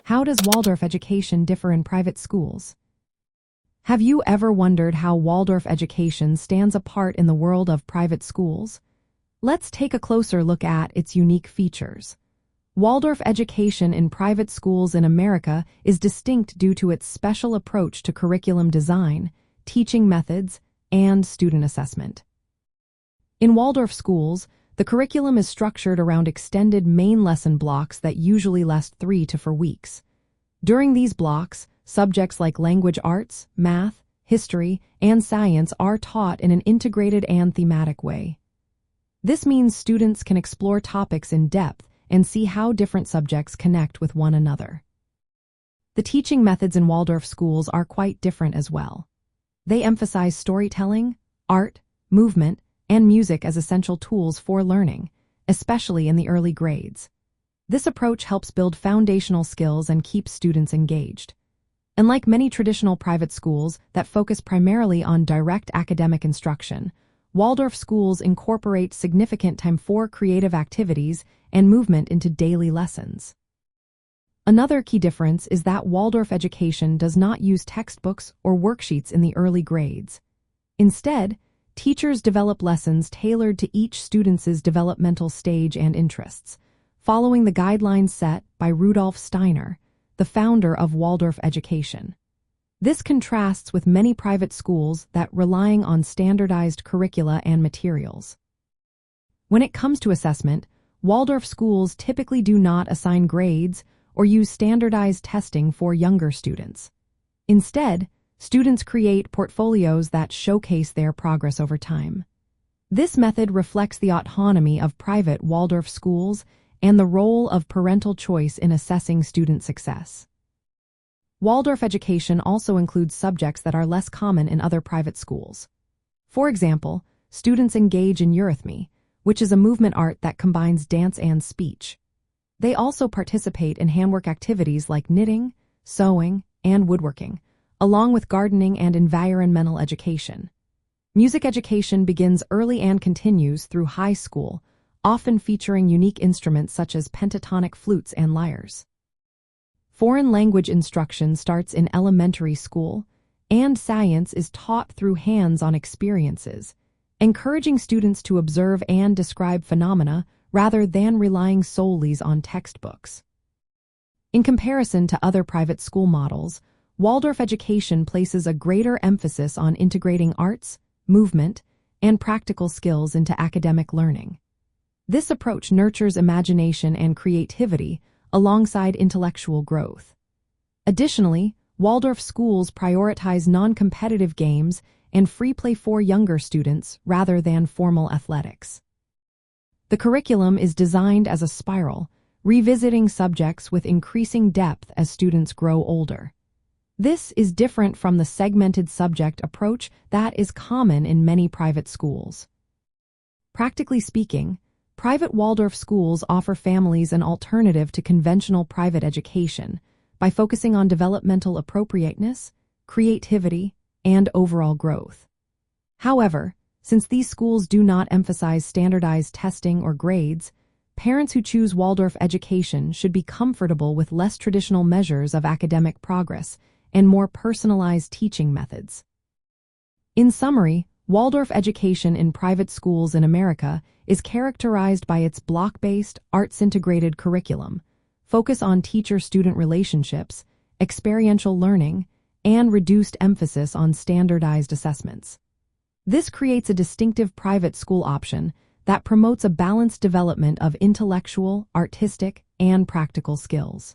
How does Waldorf education differ in private schools? Have you ever wondered how Waldorf education stands apart in the world of private schools? Let's take a closer look at its unique features. Waldorf education in private schools in America is distinct due to its special approach to curriculum design, teaching methods, and student assessment. In Waldorf schools, the curriculum is structured around extended main lesson blocks that usually last 3 to 4 weeks. During these blocks, subjects like language arts, math, history, and science are taught in an integrated and thematic way. This means students can explore topics in depth and see how different subjects connect with one another. The teaching methods in Waldorf schools are quite different as well. They emphasize storytelling, art, movement, and music as essential tools for learning, especially in the early grades. This approach helps build foundational skills and keeps students engaged. Unlike many traditional private schools that focus primarily on direct academic instruction, Waldorf schools incorporate significant time for creative activities and movement into daily lessons. Another key difference is that Waldorf education does not use textbooks or worksheets in the early grades. Instead, teachers develop lessons tailored to each student's developmental stage and interests, following the guidelines set by Rudolf Steiner, the founder of Waldorf education. This contrasts with many private schools that relying on standardized curricula and materials. When it comes to assessment, Waldorf schools typically do not assign grades or use standardized testing for younger students. Instead, students create portfolios that showcase their progress over time. This method reflects the autonomy of private Waldorf schools and the role of parental choice in assessing student success. Waldorf education also includes subjects that are less common in other private schools. For example, students engage in Eurythmy, which is a movement art that combines dance and speech. They also participate in handwork activities like knitting, sewing, and woodworking, along with gardening and environmental education. Music education begins early and continues through high school, often featuring unique instruments such as pentatonic flutes and lyres. Foreign language instruction starts in elementary school, and science is taught through hands-on experiences, encouraging students to observe and describe phenomena rather than relying solely on textbooks. In comparison to other private school models, Waldorf education places a greater emphasis on integrating arts, movement, and practical skills into academic learning. This approach nurtures imagination and creativity alongside intellectual growth. Additionally, Waldorf schools prioritize non-competitive games and free play for younger students rather than formal athletics. The curriculum is designed as a spiral, revisiting subjects with increasing depth as students grow older. This is different from the segmented subject approach that is common in many private schools. Practically speaking, private Waldorf schools offer families an alternative to conventional private education by focusing on developmental appropriateness, creativity, and overall growth. However, since these schools do not emphasize standardized testing or grades, parents who choose Waldorf education should be comfortable with less traditional measures of academic progress and more personalized teaching methods. In summary, Waldorf education in private schools in America is characterized by its block-based, arts-integrated curriculum, focus on teacher-student relationships, experiential learning, and reduced emphasis on standardized assessments. This creates a distinctive private school option that promotes a balanced development of intellectual, artistic, and practical skills.